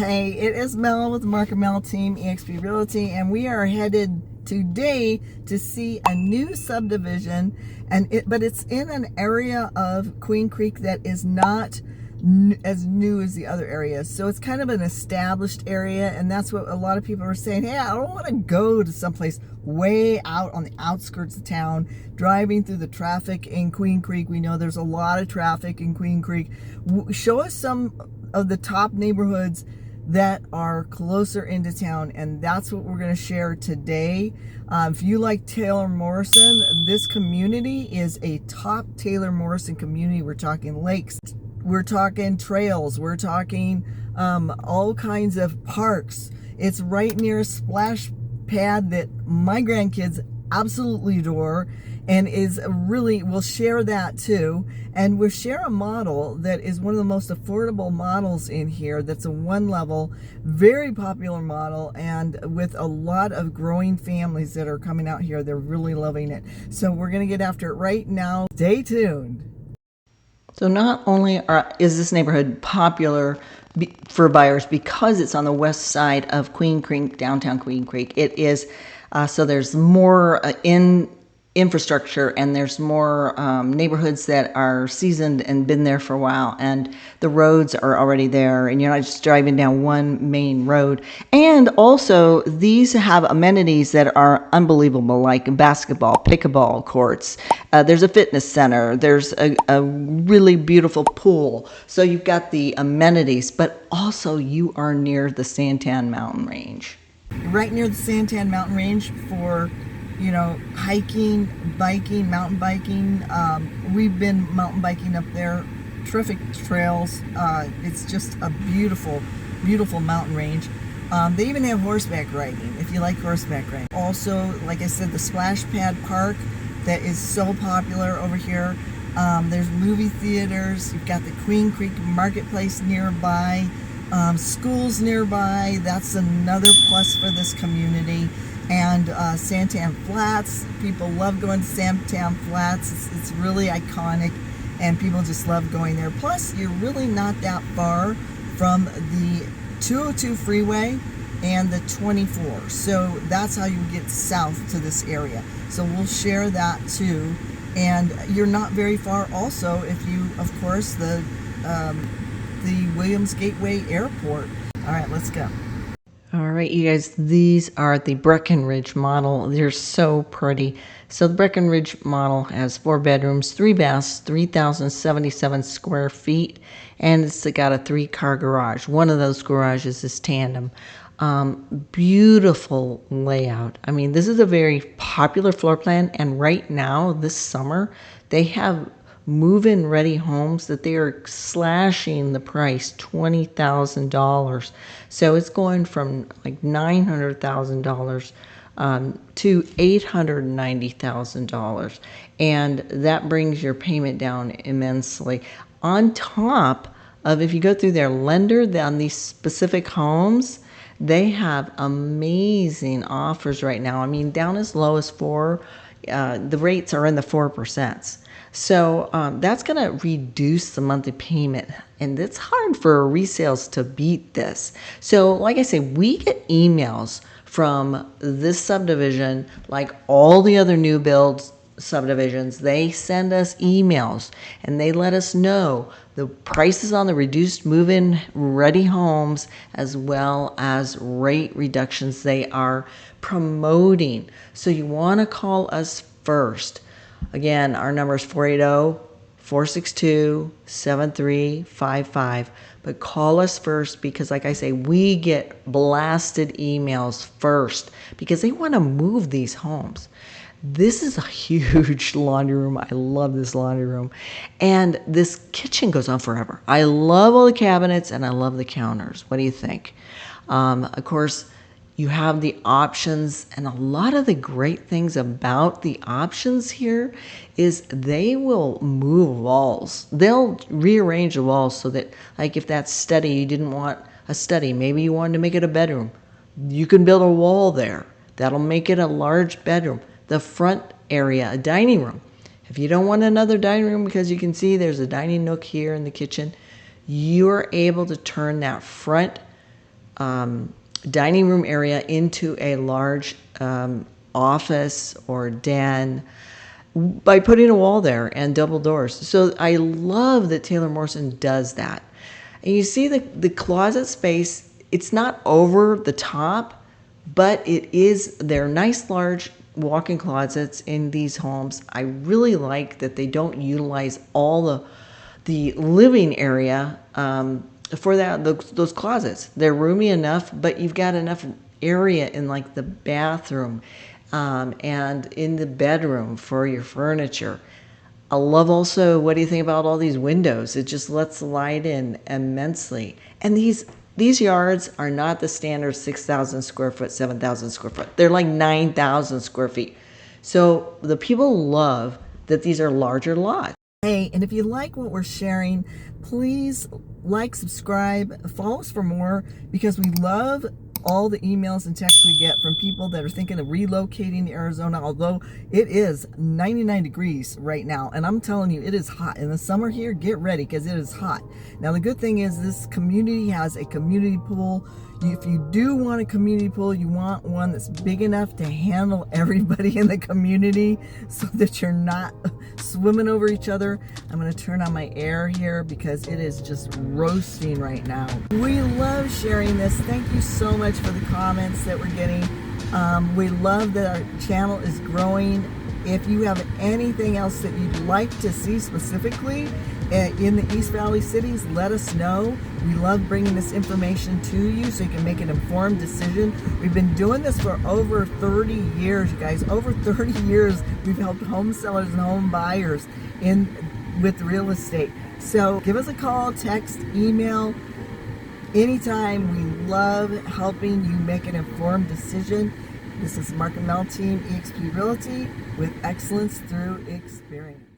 Hey, it is Mel with Mark and Mel Team, eXp Realty, and we are headed today to see a new subdivision, but it's in an area of Queen Creek that is not as new as the other areas. So it's kind of an established area, and that's what a lot of people are saying. Hey, I don't want to go to someplace way out on the outskirts of town, driving through the traffic in Queen Creek. We know there's a lot of traffic in Queen Creek. Show us some of the top neighborhoods that are closer into town, and that's what we're going to share today. If you like Taylor Morrison, this community is a top Taylor Morrison community. We're talking lakes, we're talking trails, we're talking all kinds of parks. It's right near a splash pad that my grandkids absolutely adore, and is really, we'll share that too. And we'll share a model that is one of the most affordable models in here. That's a one level, very popular model, and with a lot of growing families that are coming out here. They're really loving it. So we're going to get after it right now. Stay tuned. So not only is this neighborhood popular for buyers because it's on the west side of Queen Creek, downtown Queen Creek, it is, so there's more infrastructure, and there's more neighborhoods that are seasoned and been there for a while, and the roads are already there, and you're not just driving down one main road. And also these have amenities that are unbelievable, like basketball, pickleball courts, there's a fitness center, there's a really beautiful pool. So you've got the amenities, but also you are near the Santan Mountain Range. Right near the Santan Mountain Range for, you know, hiking, biking, mountain biking. We've been mountain biking up there. Terrific trails. It's just a beautiful, beautiful mountain range. They even have horseback riding, if you like horseback riding. Also, like I said, the Splash Pad Park that is so popular over here. There's movie theaters. You've got the Queen Creek Marketplace nearby. Schools nearby. That's another plus for this community. And Santan Flats, people love going to Santan Flats. It's really iconic, and people just love going there. Plus, you're really not that far from the 202 freeway and the 24. So that's how you get south to this area. So we'll share that too. And you're not very far also if you, of course, the Williams Gateway Airport. All right, let's go. All right, you guys, these are the Breckenridge model. They're so pretty. So the Breckenridge model has 4 bedrooms, 3 baths, 3,077 square feet, and it's got a 3-car garage. One of those garages is tandem. Beautiful layout. I mean, this is a very popular floor plan, and right now, this summer, they have move-in ready homes that they are slashing the price $20,000. So it's going from like $900,000 to $890,000, and that brings your payment down immensely. On top of, if you go through their lender on these specific homes, they have amazing offers right now. I mean, down as low as 4. The rates are in the 4%. So that's going to reduce the monthly payment, and it's hard for resales to beat this. So like I say, we get emails from this subdivision, like all the other new builds subdivisions. They send us emails, and they let us know the prices on the reduced move-in ready homes, as well as rate reductions they are promoting. So you want to call us first. Again, our number is 480-462-7355. But call us first, because like I say, we get blasted emails first because they want to move these homes. This is a huge laundry room. I love this laundry room. And this kitchen goes on forever. I love all the cabinets, and I love the counters. What do you think? Of course, you have the options, and a lot of the great things about the options here is they will move walls. They'll rearrange the walls so that, like, if that study, you didn't want a study, maybe you wanted to make it a bedroom, you can build a wall there. That'll make it a large bedroom. The front area, a dining room. If you don't want another dining room, because you can see there's a dining nook here in the kitchen, you're able to turn that front dining room area into a large office or den by putting a wall there and double doors. So I love that Taylor Morrison does that. And you see the closet space, it's not over the top, but they're nice large walk-in closets in these homes. I really like that they don't utilize all the living area for those closets. They're roomy enough, but you've got enough area in like the bathroom and in the bedroom for your furniture. I love also, what do you think about all these windows? It just lets the light in immensely. And these yards are not the standard 6,000 square foot, 7,000 square foot. They're like 9,000 square feet. So the people love that these are larger lots. Hey, and if you like what we're sharing, please like, subscribe, follow us for more, because we love all the emails and texts we get from people that are thinking of relocating to Arizona, although it is 99 degrees right now. And I'm telling you, it is hot. In the summer here, get ready because it is hot. Now, the good thing is this community has a community pool. If you do want a community pool, you want one that's big enough to handle everybody in the community so that you're not swimming over each other. I'm going to turn on my air here because it is just roasting right now. We love sharing this. Thank you so much for the comments that we're getting. We love that our channel is growing. If you have anything else that you'd like to see specifically in the East Valley cities, let us know. We love bringing this information to you so you can make an informed decision. We've been doing this for over 30 years, you guys. Over 30 years, we've helped home sellers and home buyers with real estate. So give us a call, text, email, anytime. We love helping you make an informed decision. This is Mark and Mel Team, eXp Realty, with excellence through experience.